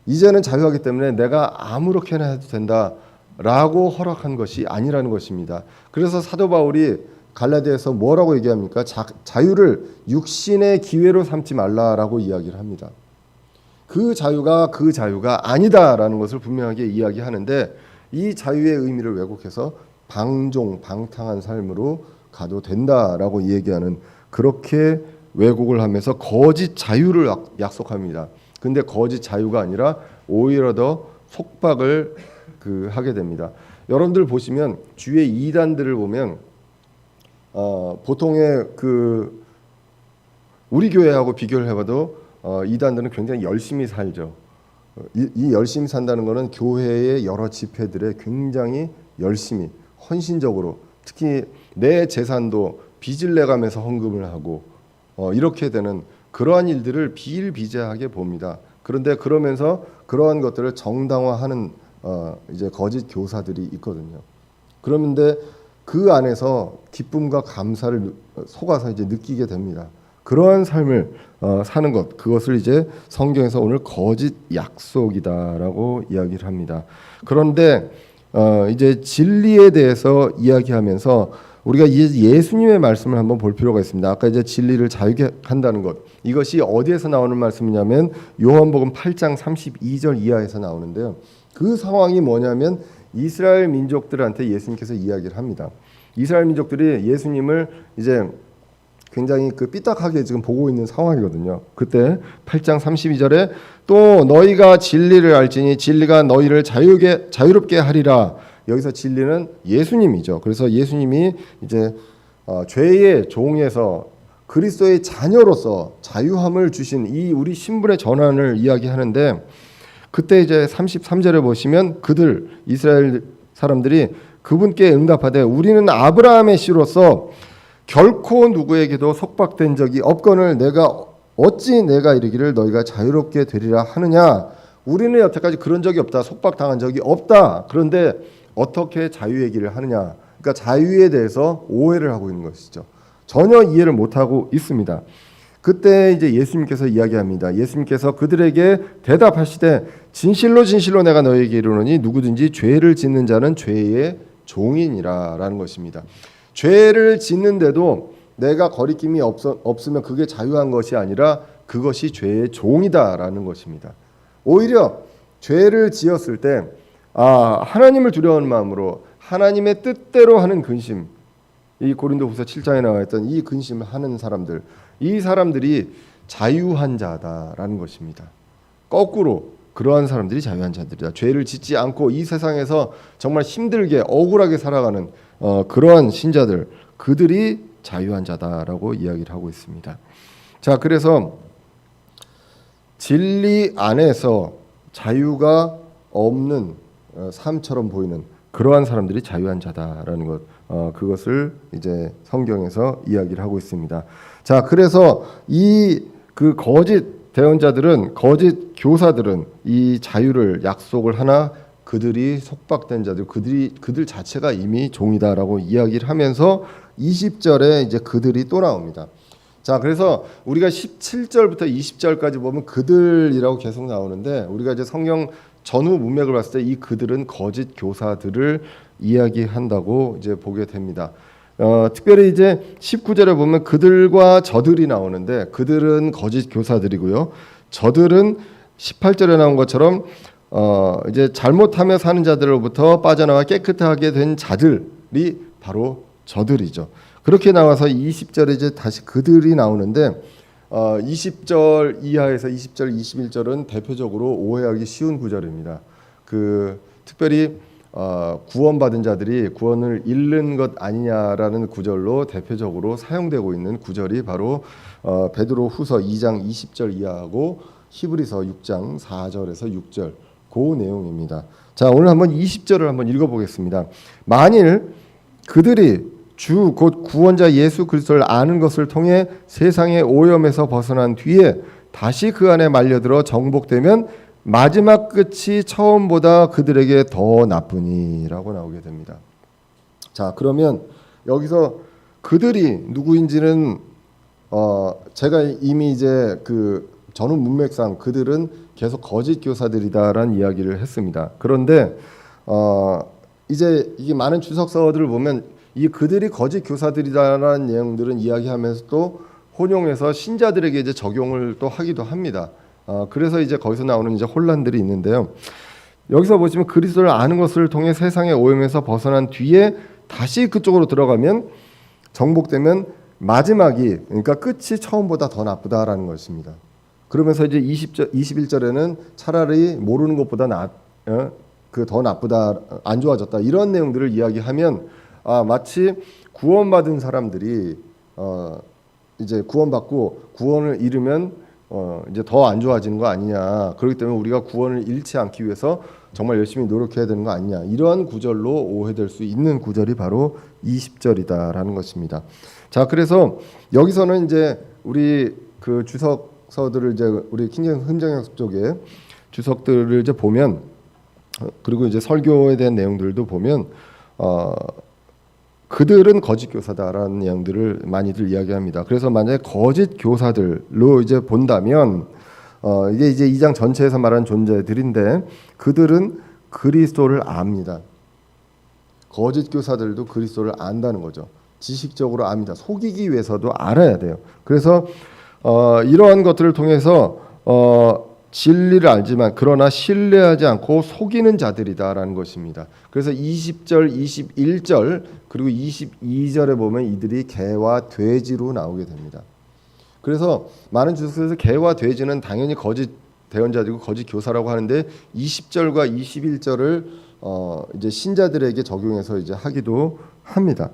이제는 자유하기 때문에 내가 아무렇게나 해도 된다라고 허락한 것이 아니라는 것입니다. 그래서 사도 바울이 갈라디아에서 뭐라고 얘기합니까? 자유를 육신의 기회로 삼지 말라라고 이야기를 합니다. 그 자유가 아니다라는 것을 분명하게 이야기하는데, 이 자유의 의미를 왜곡해서 방탕한 삶으로 가도 된다라고 얘기하는, 그렇게 왜곡을 하면서 거짓 자유를 약속합니다. 근데 거짓 자유가 아니라 오히려 더 속박을 하게 됩니다. 여러분들 보시면 주위의 이단들을 보면 보통의 우리 교회하고 비교를 해봐도 이단들은 굉장히 열심히 살죠. 이 열심히 산다는 것은 교회의 여러 집회들에 굉장히 열심히 헌신적으로, 특히 내 재산도 빚을 내가면서 헌금을 하고 이렇게 되는 그러한 일들을 비일비재하게 봅니다. 그런데 그러면서 그러한 것들을 정당화하는 이제 거짓 교사들이 있거든요. 그런데 그 안에서 기쁨과 감사를 속아서 이제 느끼게 됩니다. 그러한 삶을 사는 것, 그것을 이제 성경에서 오늘 거짓 약속이다라고 이야기를 합니다. 그런데 이제 진리에 대해서 이야기하면서 우리가 예수님의 말씀을 한번 볼 필요가 있습니다. 아까 이제 진리를 자유케 한다는 것, 이것이 어디에서 나오는 말씀이냐면 요한복음 8장 32절 이하에서 나오는데요. 그 상황이 뭐냐면 이스라엘 민족들한테 예수님께서 이야기를 합니다. 이스라엘 민족들이 예수님을 이제 굉장히 삐딱하게 지금 보고 있는 상황이거든요. 그때 8장 32절에 또 너희가 진리를 알지니 진리가 너희를 자유롭게 하리라. 여기서 진리는 예수님이죠. 그래서 예수님이 이제 죄의 종에서 그리스도의 자녀로서 자유함을 주신 이 우리 신분의 전환을 이야기하는데, 그때 이제 33절에 보시면 이스라엘 사람들이 그분께 응답하되 우리는 아브라함의 씨로서 결코 누구에게도 속박된 적이 없거늘 어찌 내가 이르기를 너희가 자유롭게 되리라 하느냐. 우리는 여태까지 그런 적이 없다, 속박당한 적이 없다. 그런데 어떻게 자유 얘기를 하느냐. 그러니까 자유에 대해서 오해를 하고 있는 것이죠. 전혀 이해를 못하고 있습니다. 그때 이제 예수님께서 이야기합니다. 예수님께서 그들에게 대답하시되 진실로 진실로 내가 너희에게 이르노니 누구든지 죄를 짓는 자는 죄의 종이니라라는 것입니다. 죄를 짓는데도 내가 거리낌이 없으면 그게 자유한 것이 아니라 그것이 죄의 종이다라는 것입니다. 오히려 죄를 지었을 때 하나님을 두려워하는 마음으로 하나님의 뜻대로 하는 근심, 이 고린도후서 7장에 나와 있던 이 근심을 하는 사람들, 이 사람들이 자유한 자다라는 것입니다. 거꾸로 그러한 사람들이 자유한 자들이다. 죄를 짓지 않고 이 세상에서 정말 힘들게 억울하게 살아가는 그러한 신자들, 그들이 자유한 자다라고 이야기를 하고 있습니다. 자, 그래서 진리 안에서 자유가 없는 삶처럼 보이는 그러한 사람들이 자유한 자다라는 것, 그것을 이제 성경에서 이야기를 하고 있습니다. 자, 그래서 그 거짓 대언자들은, 거짓 교사들은 이 자유를 약속을 하나 그들이 속박된 자들, 그들 자체가 이미 종이다라고 이야기를 하면서 20절에 이제 그들이 또 나옵니다. 자, 그래서 우리가 17절부터 20절까지 보면 그들이라고 계속 나오는데, 우리가 이제 성경 전후 문맥을 봤을 때 이 그들은 거짓 교사들을 이야기한다고 이제 보게 됩니다. 특별히 이제 19절에 보면 그들과 저들이 나오는데, 그들은 거짓 교사들이고요. 저들은 18절에 나온 것처럼 이제 잘못하며 사는 자들로부터 빠져나와 깨끗하게 된 자들이 바로 저들이죠. 그렇게 나와서 20절에 이제 다시 그들이 나오는데, 20절 이하에서 20절, 21절은 대표적으로 오해하기 쉬운 구절입니다. 특별히 구원받은 자들이 구원을 잃는 것 아니냐라는 구절로 대표적으로 사용되고 있는 구절이 바로 베드로후서 2장 20절 이하하고 히브리서 6장 4절에서 6절 그 내용입니다. 자, 오늘 한번 20절을 한번 읽어보겠습니다. 만일 그들이 주 곧 구원자 예수 그리스도를 아는 것을 통해 세상의 오염에서 벗어난 뒤에 다시 그 안에 말려들어 정복되면 마지막 끝이 처음보다 그들에게 더 나쁘니라고 나오게 됩니다. 자, 그러면 여기서 그들이 누구인지는 제가 이미 이제 그 전후 문맥상 그들은 계속 거짓 교사들이다라는 이야기를 했습니다. 그런데 이제 이게 많은 주석서들을 보면 이 그들이 거짓 교사들이다라는 내용들은 이야기하면서 또 혼용해서 신자들에게 이제 적용을 또 하기도 합니다. 그래서 이제 거기서 나오는 이제 혼란들이 있는데요. 여기서 보시면 그리스도를 아는 것을 통해 세상의 오염에서 벗어난 뒤에 다시 그쪽으로 들어가면 정복되면 마지막이 그러니까 끝이 처음보다 더 나쁘다라는 것입니다. 그러면서 이제 21절에는 차라리 모르는 것보다 더 나쁘다, 안 좋아졌다 이런 내용들을 이야기하면 마치 구원받은 사람들이 이제 구원받고 구원을 잃으면 이제 더 안 좋아지는 거 아니냐. 그렇기 때문에 우리가 구원을 잃지 않기 위해서 정말 열심히 노력해야 되는 거 아니냐. 이러한 구절로 오해될 수 있는 구절이 바로 20절이다라는 것입니다. 자, 그래서 여기서는 이제 우리 그 주석서들을 이제 우리 킹제임스 흥정역 쪽에 주석들을 이제 보면 그리고 이제 설교에 대한 내용들도 보면 그들은 거짓 교사다라는 내용들을 많이들 이야기합니다. 그래서 만약에 거짓 교사들로 이제 본다면 이게 이제 2장 전체에서 말하는 존재들인데 그들은 그리스도를 압니다. 거짓 교사들도 그리스도를 안다는 거죠. 지식적으로 압니다. 속이기 위해서도 알아야 돼요. 그래서 이러한 것들을 통해서 진리를 알지만 그러나 신뢰하지 않고 속이는 자들이다라는 것입니다. 그래서 20절, 21절 그리고 22절에 보면 이들이 개와 돼지로 나오게 됩니다. 그래서 많은 주석에서 개와 돼지는 당연히 거짓 대언자들이고 거짓 교사라고 하는데 20절과 21절을 이제 신자들에게 적용해서 이제 하기도 합니다.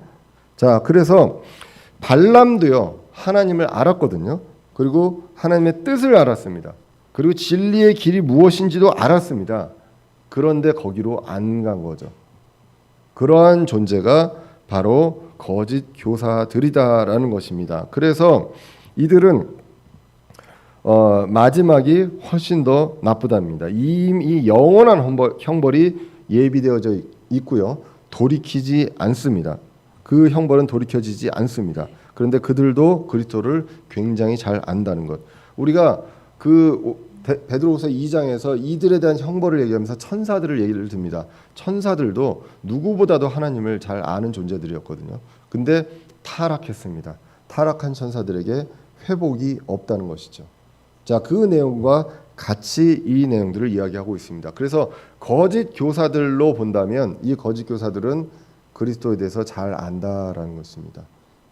자, 그래서 발람도요 하나님을 알았거든요. 그리고 하나님의 뜻을 알았습니다. 그리고 진리의 길이 무엇인지도 알았습니다. 그런데 거기로 안 간 거죠. 그러한 존재가 바로 거짓 교사들이다라는 것입니다. 그래서 이들은 마지막이 훨씬 더 나쁘답니다. 이미 영원한 형벌이 예비되어져 있고요. 돌이키지 않습니다. 그 형벌은 돌이켜지지 않습니다. 그런데 그들도 그리스도를 굉장히 잘 안다는 것. 우리가 그 베드로후서 2장에서 이들에 대한 형벌을 얘기하면서 천사들을 얘기를 듭니다. 천사들도 누구보다도 하나님을 잘 아는 존재들이었거든요. 근데 타락했습니다. 타락한 천사들에게 회복이 없다는 것이죠. 자, 그 내용과 같이 이 내용들을 이야기하고 있습니다. 그래서 거짓 교사들로 본다면 이 거짓 교사들은 그리스도에 대해서 잘 안다라는 것입니다.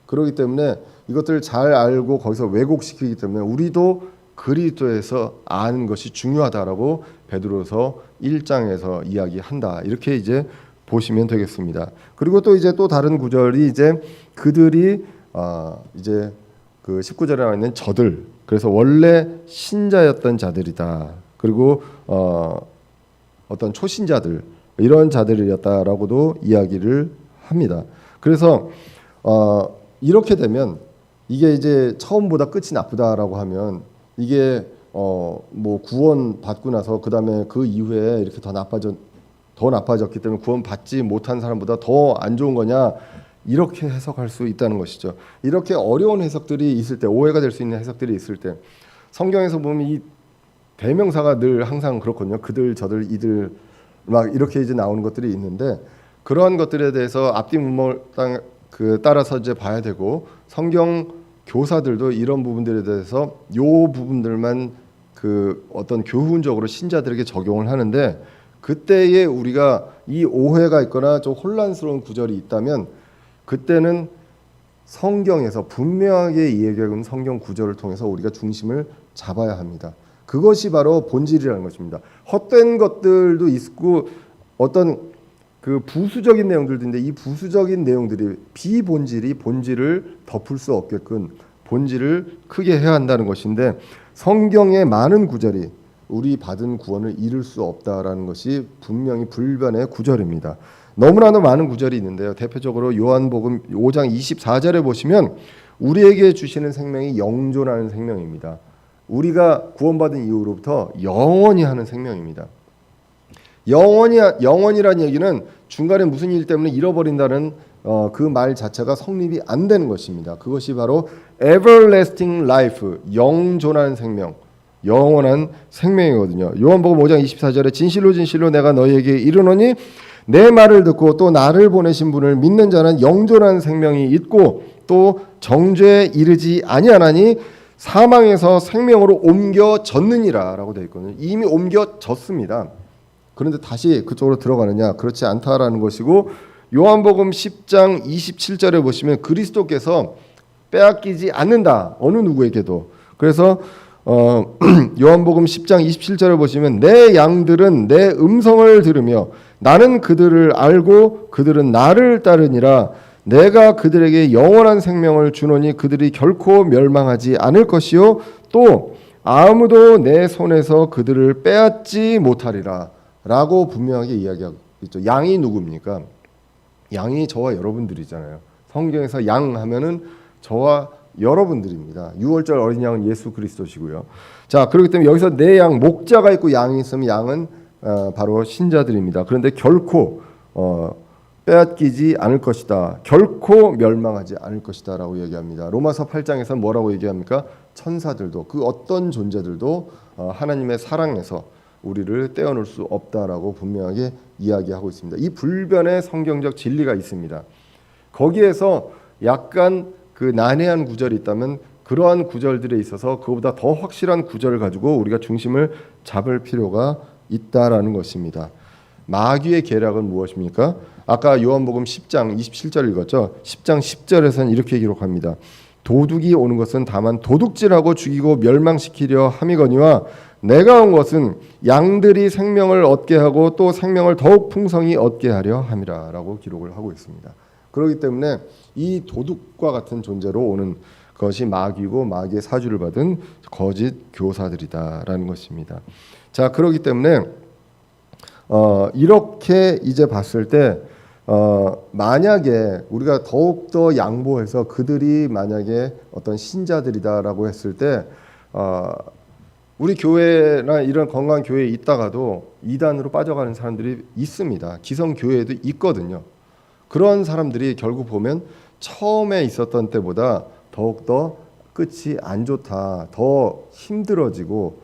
그렇기 때문에 이것들을 잘 알고 거기서 왜곡시키기 때문에 우리도 그리스도에서 아는 것이 중요하다라고 베드로서 1장에서 이야기한다. 이렇게 이제 보시면 되겠습니다. 그리고 또 이제 또 다른 구절이 이제 그들이 이제 그 19절에 나와 있는 저들. 그래서 원래 신자였던 자들이다. 그리고 어떤 초신자들 이런 자들이었다라고도 이야기를 합니다. 그래서 이렇게 되면 이게 이제 처음보다 끝이 나쁘다라고 하면 이게 뭐 구원 받고 나서 그 다음에 그 이후에 이렇게 더 나빠졌기 때문에 구원 받지 못한 사람보다 더 안 좋은 거냐 이렇게 해석할 수 있다는 것이죠. 이렇게 어려운 해석들이 있을 때 오해가 될 수 있는 해석들이 있을 때 성경에서 보면 이 대명사가 늘 항상 그렇거든요. 그들, 저들, 이들 막 이렇게 이제 나오는 것들이 있는데 그러한 것들에 대해서 앞뒤 문맥 따라서 이제 봐야 되고 성경 교사들도 이런 부분들에 대해서 요 부분들만 그 어떤 교훈적으로 신자들에게 적용을 하는데 그때에 우리가 이 오해가 있거나 좀 혼란스러운 구절이 있다면 그때는 성경에서 분명하게 이야기하는 성경 구절을 통해서 우리가 중심을 잡아야 합니다. 그것이 바로 본질이라는 것입니다. 헛된 것들도 있고 어떤 그 부수적인 내용들도 있는데 이 부수적인 내용들이 비본질이 본질을 덮을 수 없게끔 본질을 크게 해야 한다는 것인데 성경의 많은 구절이 우리 받은 구원을 이룰 수 없다라는 것이 분명히 불변의 구절입니다. 너무나도 많은 구절이 있는데요. 대표적으로 요한복음 5장 24절에 보시면 우리에게 주시는 생명이 영존하는 생명입니다. 우리가 구원받은 이후로부터 영원히 하는 생명입니다. 영원이라는 얘기는 중간에 무슨 일 때문에 잃어버린다는 그 말 자체가 성립이 안 되는 것입니다. 그것이 바로 everlasting life, 영존하는 생명, 영원한 생명이거든요. 요한복음 5장 24절에 진실로 진실로 내가 너희에게 이르노니 내 말을 듣고 또 나를 보내신 분을 믿는 자는 영존한 생명이 있고 또 정죄에 이르지 아니하나니 사망에서 생명으로 옮겨졌느니라 라고 되어 있거든요. 이미 옮겨졌습니다. 그런데 다시 그쪽으로 들어가느냐? 그렇지 않다라는 것이고 요한복음 10장 27절에 보시면 그리스도께서 빼앗기지 않는다. 어느 누구에게도. 그래서 요한복음 10장 27절을 보시면 내 양들은 내 음성을 들으며 나는 그들을 알고 그들은 나를 따르니라. 내가 그들에게 영원한 생명을 주노니 그들이 결코 멸망하지 않을 것이요 또 아무도 내 손에서 그들을 빼앗지 못하리라 라고 분명하게 이야기하고 있죠. 양이 누굽니까? 양이 저와 여러분들이잖아요. 성경에서 양 하면은 저와 여러분들입니다. 6월절 어린 양은 예수 그리스도시고요. 자, 그렇기 때문에 여기서 내 양, 목자가 있고 양이 있으면 양은 바로 신자들입니다. 그런데 결코 빼앗기지 않을 것이다. 결코 멸망하지 않을 것이다 라고 얘기합니다. 로마서 8장에서 뭐라고 얘기합니까? 천사들도 그 어떤 존재들도 하나님의 사랑에서 우리를 떼어놓을 수 없다라고 분명하게 이야기하고 있습니다. 이 불변의 성경적 진리가 있습니다. 거기에서 약간 그 난해한 구절이 있다면 그러한 구절들에 있어서 그보다 더 확실한 구절을 가지고 우리가 중심을 잡을 필요가 있다라는 것입니다. 마귀의 계략은 무엇입니까? 아까 요한복음 10장 27절 읽었죠. 10장 10절에서는 이렇게 기록합니다. 도둑이 오는 것은 다만 도둑질하고 죽이고 멸망시키려 함이거니와 내가 온 것은 양들이 생명을 얻게 하고 또 생명을 더욱 풍성히 얻게 하려 함이라 라고 기록을 하고 있습니다. 그렇기 때문에 이 도둑과 같은 존재로 오는 것이 마귀고 마귀의 사주를 받은 거짓 교사들이다라는 것입니다. 자, 그렇기 때문에 이렇게 이제 봤을 때 만약에 우리가 더욱더 양보해서 그들이 만약에 어떤 신자들이다라고 했을 때 우리 교회나 이런 건강한 교회에 있다가도 이단으로 빠져가는 사람들이 있습니다. 기성 교회에도 있거든요. 그런 사람들이 결국 보면 처음에 있었던 때보다 더욱더 끝이 안 좋다. 더 힘들어지고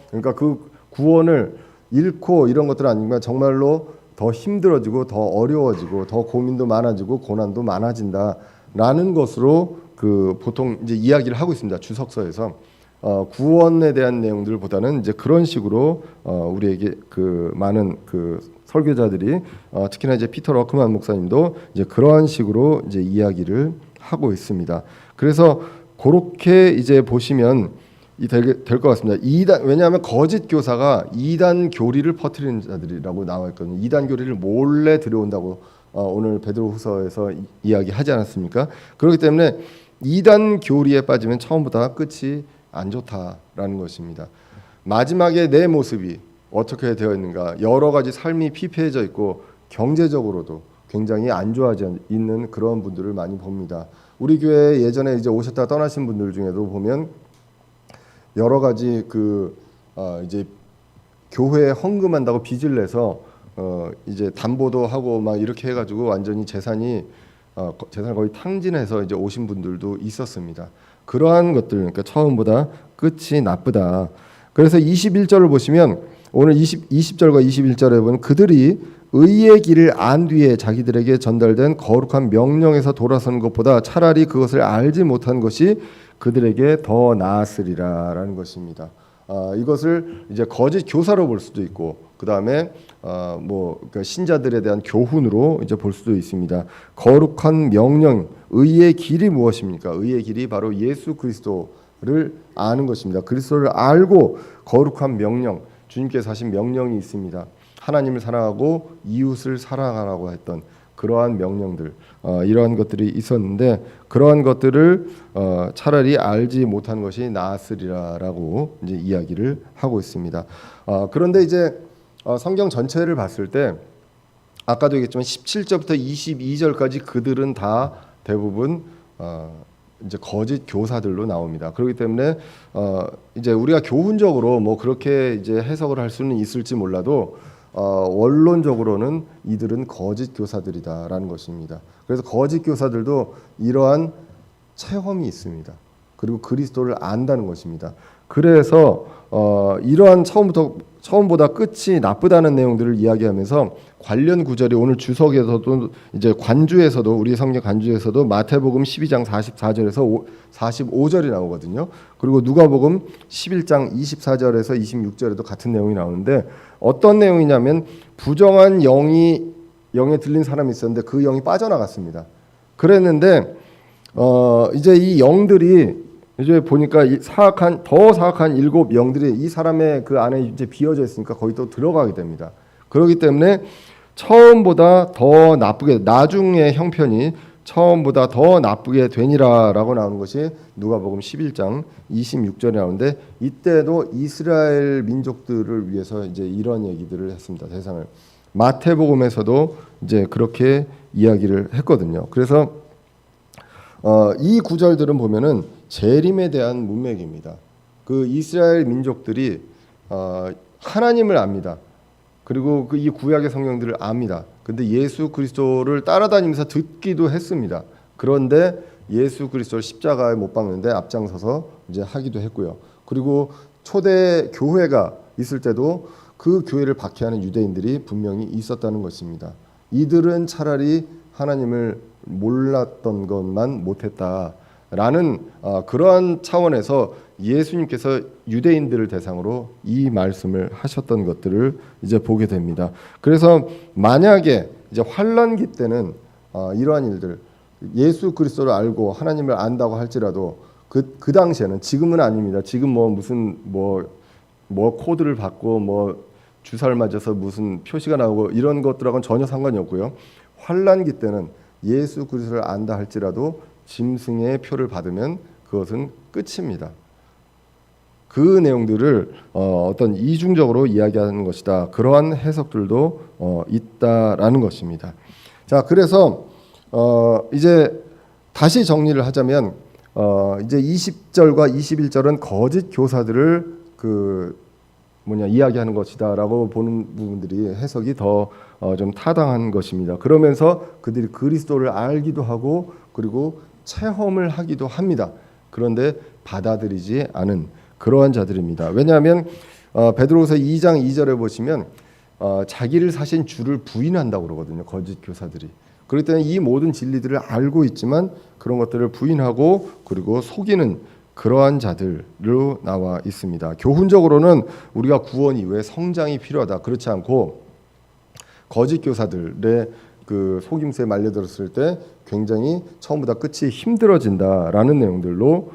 그러니까 그 구원을 잃고 이런 것들 아니면 정말로 더 힘들어지고 더 어려워지고 더 고민도 많아지고 고난도 많아진다라는 것으로 그 보통 이제 이야기를 하고 있습니다. 주석서에서 구원에 대한 내용들보다는 이제 그런 식으로 우리에게 그 많은 그 설교자들이 특히나 이제 피터 러크만 목사님도 이제 그러한 식으로 이제 이야기를 하고 있습니다. 그래서 그렇게 이제 보시면 될 것 같습니다. 왜냐하면 거짓 교사가 이단 교리를 퍼뜨리는 자들이라고 나와 있거든요. 이단 교리를 몰래 들여온다고 오늘 베드로후서에서 이야기하지 않았습니까? 그렇기 때문에 이단 교리에 빠지면 처음보다 끝이 안 좋다라는 것입니다. 마지막에 내 모습이 어떻게 되어 있는가? 여러 가지 삶이 피폐해져 있고 경제적으로도 굉장히 안 좋아져 있는 그런 분들을 많이 봅니다. 우리 교회 예전에 이제 오셨다 떠나신 분들 중에도 보면 여러 가지 이제 교회에 헌금한다고 빚을 내서 이제 담보도 하고 막 이렇게 해가지고 완전히 재산을 거의 탕진해서 이제 오신 분들도 있었습니다. 그러한 것들, 그러니까 처음보다 끝이 나쁘다. 그래서 21절을 보시면 오늘 20절과 21절에 보면 그들이 의의 길을 안 뒤에 자기들에게 전달된 거룩한 명령에서 돌아서는 것보다 차라리 그것을 알지 못한 것이 그들에게 더 나았으리라라는 것입니다. 이것을 이제 거짓 교사로 볼 수도 있고 그 다음에 그러니까 신자들에 대한 교훈으로 이제 볼 수도 있습니다. 거룩한 명령, 의의 길이 무엇입니까? 의의 길이 바로 예수 그리스도를 아는 것입니다. 그리스도를 알고 거룩한 명령, 주님께서 하신 명령이 있습니다. 하나님을 사랑하고 이웃을 사랑하라고 했던 그러한 명령들, 이러한 것들이 있었는데 그러한 것들을 차라리 알지 못한 것이 나았으리라라고 이제 이야기를 하고 있습니다. 그런데 이제 성경 전체를 봤을 때 아까도 얘기했지만 17절부터 22절까지 그들은 다 대부분 이제 거짓 교사들로 나옵니다. 그렇기 때문에 이제 우리가 교훈적으로 뭐 그렇게 이제 해석을 할 수는 있을지 몰라도 원론적으로는 이들은 거짓 교사들이다라는 것입니다. 그래서 거짓 교사들도 이러한 체험이 있습니다. 그리고 그리스도를 안다는 것입니다. 그래서 이러한 처음보다 끝이 나쁘다는 내용들을 이야기하면서 관련 구절이 오늘 주석에서도 이제 관주에서도 우리 성경 관주에서도 마태복음 12장 44절에서 45절이 나오거든요. 그리고 누가복음 11장 24절에서 26절에도 같은 내용이 나오는데 어떤 내용이냐면 부정한 영에 들린 사람이 있었는데 그 영이 빠져나갔습니다. 그랬는데 이제 이 영들이 이제 보니까 더 사악한 7 영들이 이 사람의 그 안에 이제 비어져 있으니까 거기 또 들어가게 됩니다. 그렇기 때문에 처음보다 더 나쁘게 나중의 형편이 처음보다 더 나쁘게 되니라라고 나오는 것이 누가복음 11장 26절에 나오는데 이때도 이스라엘 민족들을 위해서 이제 이런 얘기들을 했습니다. 대상을 마태복음에서도 이제 그렇게 이야기를 했거든요. 그래서 이 구절들은 보면은 재림에 대한 문맥입니다. 그 이스라엘 민족들이 하나님을 압니다. 그리고 이 구약의 성경들을 압니다. 근데 예수 그리스도를 따라다니면서 듣기도 했습니다. 그런데 예수 그리스도를 십자가에 못 박는데 앞장서서 이제 하기도 했고요. 그리고 초대 교회가 있을 때도 그 교회를 박해하는 유대인들이 분명히 있었다는 것입니다. 이들은 차라리 하나님을 몰랐던 것만 못했다라는 그러한 차원에서 예수님께서 유대인들을 대상으로 이 말씀을 하셨던 것들을 이제 보게 됩니다. 그래서 만약에 이제 환난기 때는 이러한 일들 예수 그리스도를 알고 하나님을 안다고 할지라도 그 당시에는 지금은 아닙니다. 지금 무슨 코드를 받고 주사를 맞아서 무슨 표시가 나오고 이런 것들하고는 전혀 상관이 없고요. 환난기 때는 예수 그리스도를 안다 할지라도 짐승의 표를 받으면 그것은 끝입니다. 그 내용들을 어떤 이중적으로 이야기하는 것이다. 그러한 해석들도 있다라는 것입니다. 자, 그래서 이제 다시 정리를 하자면 이제 20절과 21절은 거짓 교사들을 이야기하는 것이다라고 보는 부분들이 해석이 더 좀 타당한 것입니다. 그러면서 그들이 그리스도를 알기도 하고 그리고 체험을 하기도 합니다. 그런데 받아들이지 않은 그러한 자들입니다. 왜냐하면 베드로후서 2장 2절에 보시면 자기를 사신 주를 부인한다고 그러거든요. 거짓 교사들이. 그렇기 때문에 이 모든 진리들을 알고 있지만 그런 것들을 부인하고 그리고 속이는 그러한 자들로 나와 있습니다. 교훈적으로는 우리가 구원 이후에 성장이 필요하다. 그렇지 않고 거짓 교사들의 그 속임수에 말려들었을 때 굉장히 처음보다 끝이 힘들어진다라는 내용들로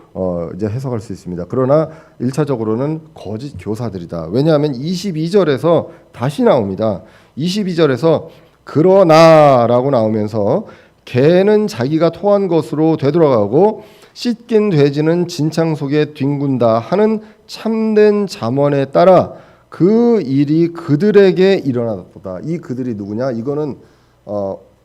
이제 해석할 수 있습니다. 그러나 1차적으로는 거짓 교사들이다. 왜냐하면 22절에서 다시 나옵니다. 22절에서 그러나라고 나오면서 개는 자기가 토한 것으로 되돌아가고 씻긴 돼지는 진창 속에 뒹군다 하는 참된 잠언에 따라 그 일이 그들에게 일어났다. 이 그들이 누구냐? 이거는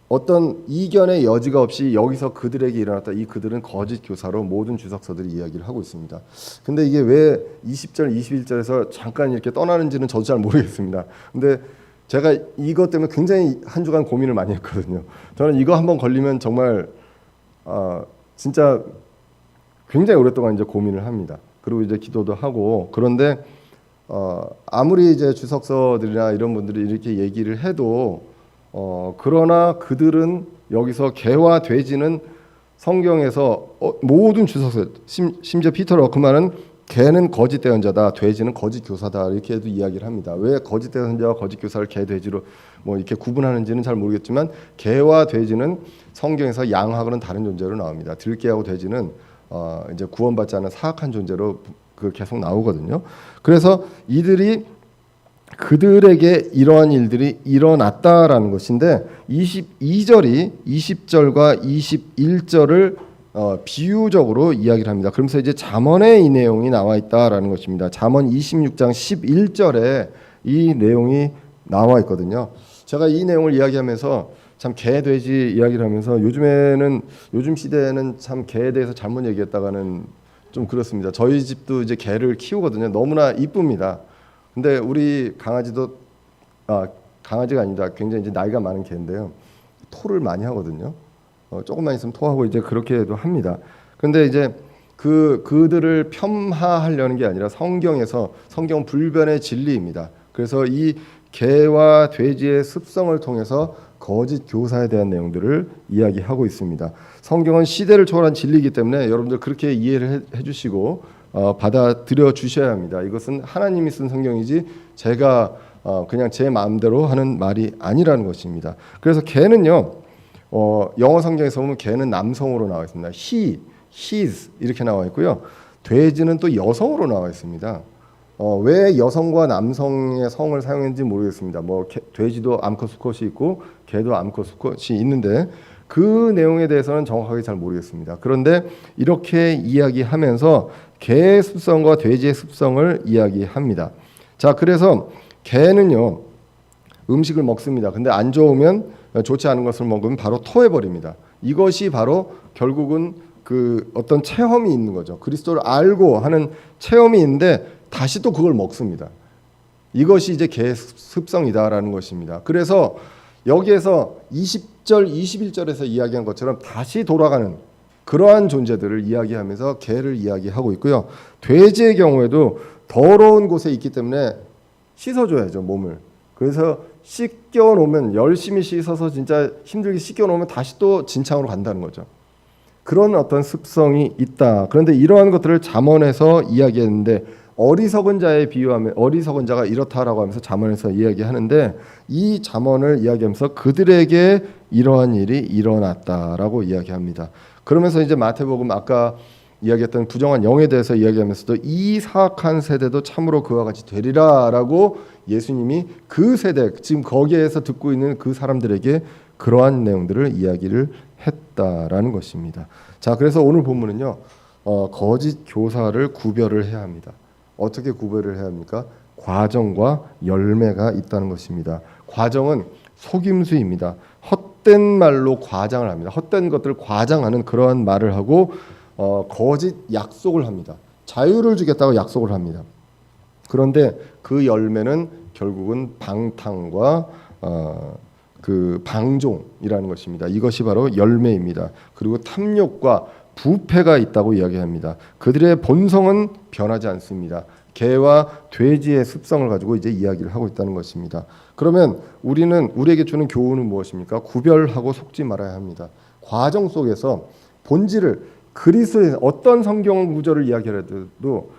어떤 이견의 여지가 없이 여기서 그들에게 일어났다. 이 그들은 거짓 교사로 모든 주석서들이 이야기를 하고 있습니다. 근데 이게 왜 20절, 21절에서 잠깐 이렇게 떠나는지는 저도 잘 모르겠습니다. 근데 제가 이것 때문에 굉장히 한 주간 고민을 많이 했거든요. 저는 이거 한번 걸리면 정말 진짜 굉장히 오랫동안 이제 고민을 합니다. 그리고 이제 기도도 하고 그런데 아무리 이제 주석서들이나 이런 분들이 이렇게 얘기를 해도 그러나 그들은 여기서 개와 돼지는 성경에서 모든 주석서 심지어 피터 러크만은 개는 거짓 대언자다, 돼지는 거짓 교사다 이렇게도 이야기를 합니다. 왜 거짓 대언자와 거짓 교사를 개, 돼지로 이렇게 구분하는지는 잘 모르겠지만 개와 돼지는 성경에서 양하고는 다른 존재로 나옵니다. 들개하고 돼지는 이제 구원받지 않은 사악한 존재로 계속 나오거든요. 그래서 이들이 그들에게 이러한 일들이 일어났다라는 것인데 22절이 20절과 21절을 비유적으로 이야기를 합니다. 그러면서 이제 잠언에 이 내용이 나와 있다라는 것입니다. 잠언 26장 11절에 이 내용이 나와 있거든요. 제가 이 내용을 이야기하면서 참 개, 돼지 이야기를 하면서 요즘 시대에는 참 개에 대해서 잘못 얘기했다가는 좀 그렇습니다. 저희 집도 이제 개를 키우거든요. 너무나 이쁩니다. 근데 우리 강아지도 강아지가 아닙니다. 굉장히 이제 나이가 많은 개인데요. 토를 많이 하거든요. 조금만 있으면 토하고 이제 그렇게도 합니다. 그런데 이제 그들을 폄하하려는 게 아니라 성경 불변의 진리입니다. 그래서 이 개와 돼지의 습성을 통해서 거짓 교사에 대한 내용들을 이야기하고 있습니다. 성경은 시대를 초월한 진리이기 때문에 여러분들 그렇게 이해를 해주시고 받아들여 주셔야 합니다. 이것은 하나님이 쓴 성경이지 제가 그냥 제 마음대로 하는 말이 아니라는 것입니다. 그래서 개는요, 영어 성경에서 보면 개는 남성으로 나와 있습니다. he, his 이렇게 나와 있고요. 돼지는 또 여성으로 나와 있습니다. 왜 여성과 남성의 성을 사용했는지 모르겠습니다. 돼지도 암컷 수컷이 있고 개도 암컷 수컷이 있는데 그 내용에 대해서는 정확하게 잘 모르겠습니다. 그런데 이렇게 이야기하면서 개의 습성과 돼지의 습성을 이야기합니다. 자, 그래서 개는요 음식을 먹습니다. 근데 안 좋으면 좋지 않은 것을 먹으면 바로 토해버립니다. 이것이 바로 결국은 그 어떤 체험이 있는 거죠. 그리스도를 알고 하는 체험이 있는데 다시 또 그걸 먹습니다. 이것이 이제 개의 습성이다라는 것입니다. 그래서 여기에서 20절, 21절에서 이야기한 것처럼 다시 돌아가는 그러한 존재들을 이야기하면서 개를 이야기하고 있고요. 돼지의 경우에도 더러운 곳에 있기 때문에 씻어줘야죠, 몸을. 그래서 씻겨놓으면 열심히 씻어서 진짜 힘들게 씻겨놓으면 다시 또 진창으로 간다는 거죠. 그런 어떤 습성이 있다. 그런데 이러한 것들을 잠언에서 이야기했는데 어리석은 자에 비유하면 어리석은 자가 이렇다라고 하면서 잠언에서 이야기하는데 이 잠언을 이야기하면서 그들에게 이러한 일이 일어났다라고 이야기합니다. 그러면서 이제 마태복음 아까 이야기했던 부정한 영에 대해서 이야기하면서도 이 사악한 세대도 참으로 그와 같이 되리라라고 예수님이 그 세대 지금 거기에서 듣고 있는 그 사람들에게 그러한 내용들을 이야기를 했다라는 것입니다. 자, 그래서 오늘 본문은요 거짓 교사를 구별을 해야 합니다. 어떻게 구별을 해야 합니까? 과정과 열매가 있다는 것입니다. 과정은 속임수입니다. 헛된 말로 과장을 합니다. 헛된 것들을 과장하는 그러한 말을 하고 거짓 약속을 합니다. 자유를 주겠다고 약속을 합니다. 그런데 그 열매는 결국은 방탕과 그 방종이라는 것입니다. 이것이 바로 열매입니다. 그리고 탐욕과 부패가 있다고 이야기합니다. 그들의 본성은 변하지 않습니다. 개와 돼지의 습성을 가지고 이제 이야기를 하고 있다는 것입니다. 그러면 우리에게 주는 교훈은 무엇입니까? 구별하고 속지 말아야 합니다. 과정 속에서 본질을 그리스도의 어떤 성경 구절을 이야기하더라도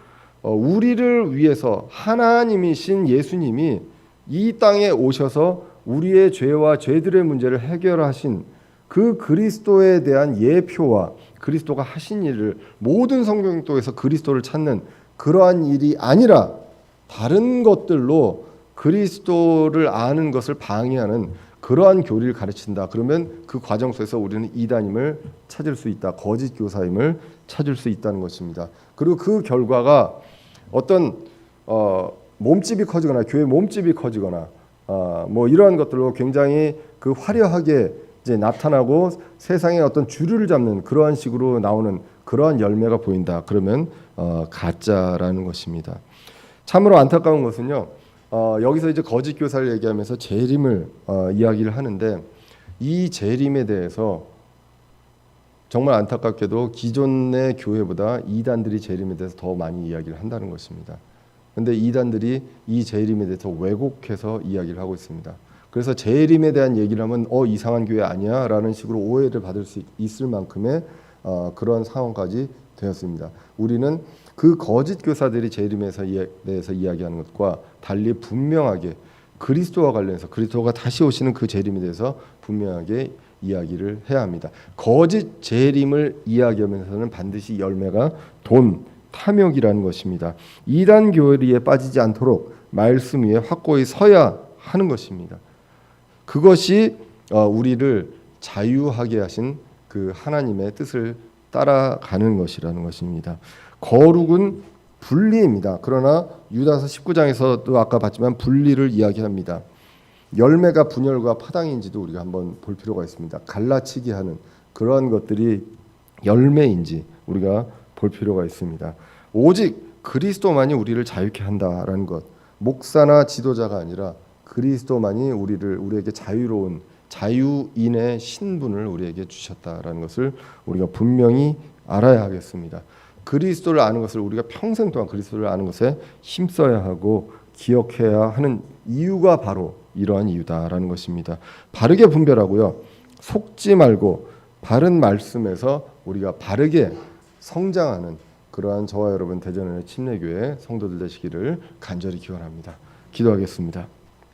우리를 위해서 하나님이신 예수님이 이 땅에 오셔서 우리의 죄와 죄들의 문제를 해결하신 그 그리스도에 대한 예표와 그리스도가 하신 일을 모든 성경도에서 그리스도를 찾는 그러한 일이 아니라 다른 것들로 그리스도를 아는 것을 방해하는 그러한 교리를 가르친다. 그러면 그 과정 속에서 우리는 이단임을 찾을 수 있다. 거짓 교사임을 찾을 수 있다는 것입니다. 그리고 그 결과가 어떤 몸집이 커지거나 교회 몸집이 커지거나 뭐 이러한 것들로 굉장히 그 화려하게 이제 나타나고 세상에 어떤 주류를 잡는 그러한 식으로 나오는 그러한 열매가 보인다. 그러면 가짜라는 것입니다. 참으로 안타까운 것은요. 여기서 이제 거짓 교사를 얘기하면서 재림을 이야기를 하는데 이 재림에 대해서 정말 안타깝게도 기존의 교회보다 이단들이 재림에 대해서 더 많이 이야기를 한다는 것입니다. 그런데 이단들이 이 재림에 대해서 왜곡해서 이야기를 하고 있습니다. 그래서 재림에 대한 얘기를 하면 이상한 교회 아니야? 라는 식으로 오해를 받을 수 있을 만큼의 그런 상황까지 되었습니다. 우리는 그 거짓 교사들이 재림에 대해서 이야기하는 것과 달리 분명하게 그리스도와 관련해서 그리스도가 다시 오시는 그 재림에 대해서 분명하게 이야기를 해야 합니다. 거짓 재림을 이야기하면서는 반드시 열매가 돈, 탐욕이라는 것입니다. 이단 교리에 빠지지 않도록 말씀 위에 확고히 서야 하는 것입니다. 그것이 우리를 자유하게 하신 그 하나님의 뜻을 따라가는 것이라는 것입니다. 거룩은 분리입니다. 그러나 유다서 19장에서도 아까 봤지만 분리를 이야기합니다. 열매가 분열과 파당인지도 우리가 한번 볼 필요가 있습니다. 갈라치기 하는 그러한 것들이 열매인지 우리가 볼 필요가 있습니다. 오직 그리스도만이 우리를 자유케 한다라는 것, 목사나 지도자가 아니라 그리스도만이 우리에게 자유로운 자유인의 신분을 우리에게 주셨다라는 것을 우리가 분명히 알아야 하겠습니다. 그리스도를 아는 것을 우리가 평생 동안 그리스도를 아는 것에 힘써야 하고 기억해야 하는 이유가 바로 이러한 이유다라는 것입니다. 바르게 분별하고요. 속지 말고 바른 말씀에서 우리가 바르게 성장하는 그러한 저와 여러분 대전의 침례교회 성도들 되시기를 간절히 기원합니다. 기도하겠습니다.